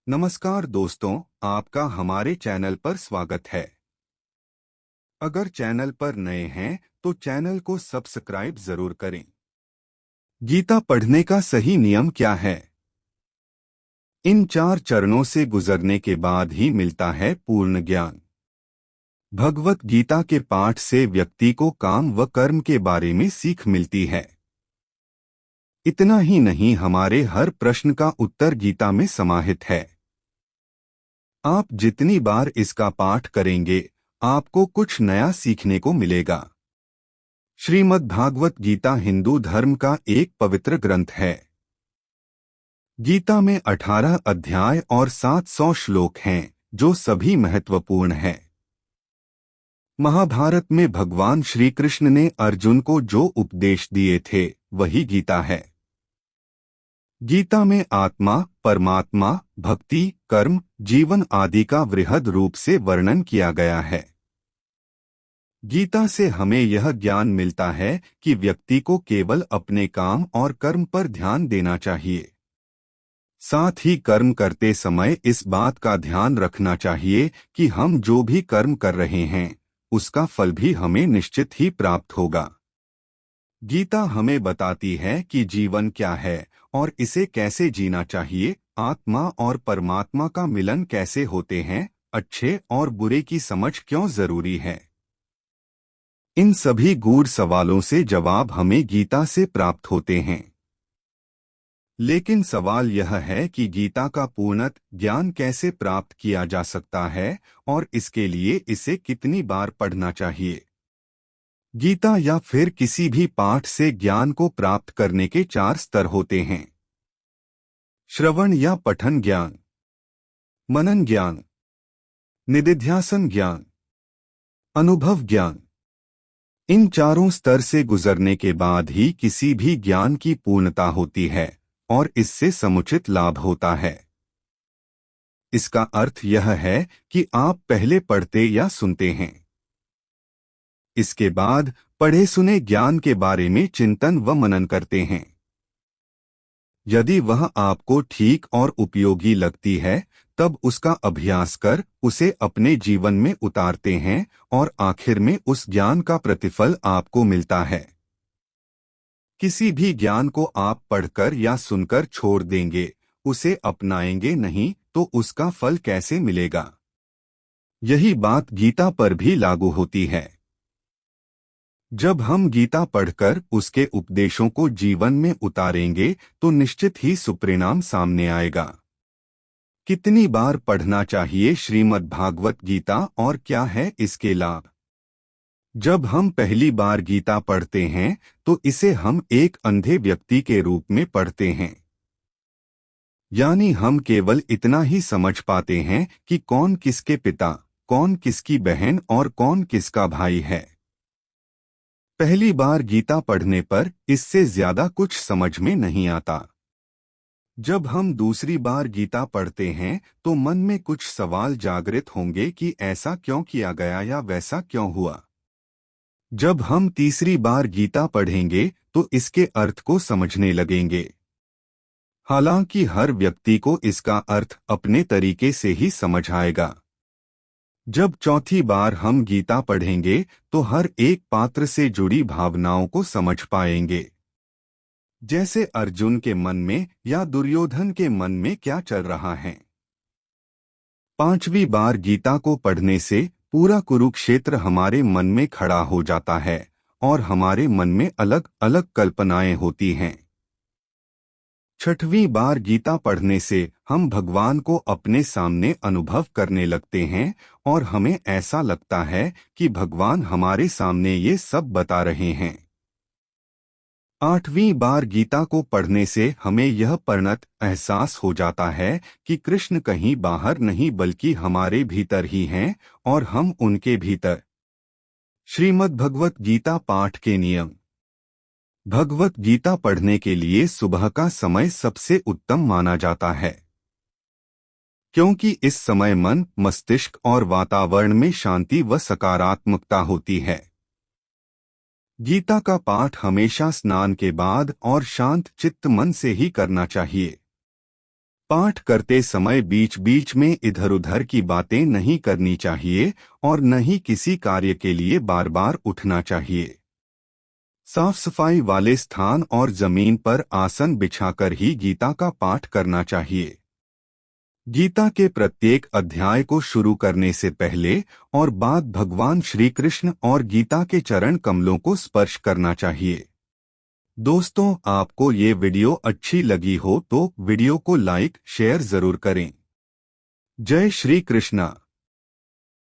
नमस्कार दोस्तों, आपका हमारे चैनल पर स्वागत है। अगर चैनल पर नए हैं तो चैनल को सब्सक्राइब जरूर करें। गीता पढ़ने का सही नियम क्या है? इन 4 चरणों से गुजरने के बाद ही मिलता है पूर्ण ज्ञान। भगवत गीता के पाठ से व्यक्ति को काम व कर्म के बारे में सीख मिलती है। इतना ही नहीं, हमारे हर प्रश्न का उत्तर गीता में समाहित है। आप जितनी बार इसका पाठ करेंगे, आपको कुछ नया सीखने को मिलेगा। श्रीमद् भागवत गीता हिंदू धर्म का एक पवित्र ग्रंथ है। गीता में 18 अध्याय और 700 श्लोक हैं, जो सभी महत्वपूर्ण हैं। महाभारत में भगवान श्री कृष्ण ने अर्जुन को जो उपदेश दिए थे, वही गीता है। गीता में आत्मा, परमात्मा, भक्ति, कर्म, जीवन आदि का वृहद रूप से वर्णन किया गया है। गीता से हमें यह ज्ञान मिलता है कि व्यक्ति को केवल अपने काम और कर्म पर ध्यान देना चाहिए। साथ ही कर्म करते समय इस बात का ध्यान रखना चाहिए कि हम जो भी कर्म कर रहे हैं, उसका फल भी हमें निश्चित ही प्राप्त होगा। गीता हमें बताती है कि जीवन क्या है और इसे कैसे जीना चाहिए, आत्मा और परमात्मा का मिलन कैसे होते हैं, अच्छे और बुरे की समझ क्यों जरूरी है। इन सभी गूढ़ सवालों से जवाब हमें गीता से प्राप्त होते हैं। लेकिन सवाल यह है कि गीता का पूर्णत ज्ञान कैसे प्राप्त किया जा सकता है और इसके लिए इसे कितनी बार पढ़ना चाहिए। गीता या फिर किसी भी पाठ से ज्ञान को प्राप्त करने के 4 स्तर होते हैं। श्रवण या पठन ज्ञान, मनन ज्ञान, निदिध्यासन ज्ञान, अनुभव ज्ञान। इन चारों स्तर से गुजरने के बाद ही किसी भी ज्ञान की पूर्णता होती है और इससे समुचित लाभ होता है। इसका अर्थ यह है कि आप पहले पढ़ते या सुनते हैं। इसके बाद पढ़े सुने ज्ञान के बारे में चिंतन व मनन करते हैं। यदि वह आपको ठीक और उपयोगी लगती है, तब उसका अभ्यास कर उसे अपने जीवन में उतारते हैं और आखिर में उस ज्ञान का प्रतिफल आपको मिलता है। किसी भी ज्ञान को आप पढ़कर या सुनकर छोड़ देंगे, उसे अपनाएंगे नहीं, तो उसका फल कैसे मिलेगा? यही बात गीता पर भी लागू होती है। जब हम गीता पढ़कर उसके उपदेशों को जीवन में उतारेंगे, तो निश्चित ही सुपरिणाम सामने आएगा। कितनी बार पढ़ना चाहिए श्रीमद् भागवत गीता और क्या है इसके लाभ? जब हम पहली बार गीता पढ़ते हैं, तो इसे हम एक अंधे व्यक्ति के रूप में पढ़ते हैं। यानी हम केवल इतना ही समझ पाते हैं कि कौन किसके पिता, कौन किसकी बहन और कौन किसका भाई है। पहली बार गीता पढ़ने पर इससे ज्यादा कुछ समझ में नहीं आता। जब हम दूसरी बार गीता पढ़ते हैं, तो मन में कुछ सवाल जागृत होंगे कि ऐसा क्यों किया गया या वैसा क्यों हुआ। जब हम तीसरी बार गीता पढ़ेंगे, तो इसके अर्थ को समझने लगेंगे। हालांकि हर व्यक्ति को इसका अर्थ अपने तरीके से ही समझ आएगा। जब चौथी बार हम गीता पढ़ेंगे, तो हर एक पात्र से जुड़ी भावनाओं को समझ पाएंगे। जैसे अर्जुन के मन में या दुर्योधन के मन में क्या चल रहा है। पांचवी बार गीता को पढ़ने से पूरा कुरुक्षेत्र हमारे मन में खड़ा हो जाता है और हमारे मन में अलग अलग कल्पनाएं होती हैं। छठवीं बार गीता पढ़ने से हम भगवान को अपने सामने अनुभव करने लगते हैं और हमें ऐसा लगता है कि भगवान हमारे सामने ये सब बता रहे हैं। आठवीं बार गीता को पढ़ने से हमें यह परिणत एहसास हो जाता है कि कृष्ण कहीं बाहर नहीं बल्कि हमारे भीतर ही हैं और हम उनके भीतर। श्रीमद् भगवत गीता पाठ के नियम। भगवत गीता पढ़ने के लिए सुबह का समय सबसे उत्तम माना जाता है, क्योंकि इस समय मन, मस्तिष्क और वातावरण में शांति व सकारात्मकता होती है। गीता का पाठ हमेशा स्नान के बाद और शांत चित्त मन से ही करना चाहिए। पाठ करते समय बीच बीच में इधर उधर की बातें नहीं करनी चाहिए और न ही किसी कार्य के लिए बार बार उठना चाहिए। साफ सफाई वाले स्थान और जमीन पर आसन बिछाकर ही गीता का पाठ करना चाहिए। गीता के प्रत्येक अध्याय को शुरू करने से पहले और बाद भगवान श्री कृष्ण और गीता के चरण कमलों को स्पर्श करना चाहिए। दोस्तों, आपको ये वीडियो अच्छी लगी हो तो वीडियो को लाइक शेयर जरूर करें। जय श्री कृष्णा।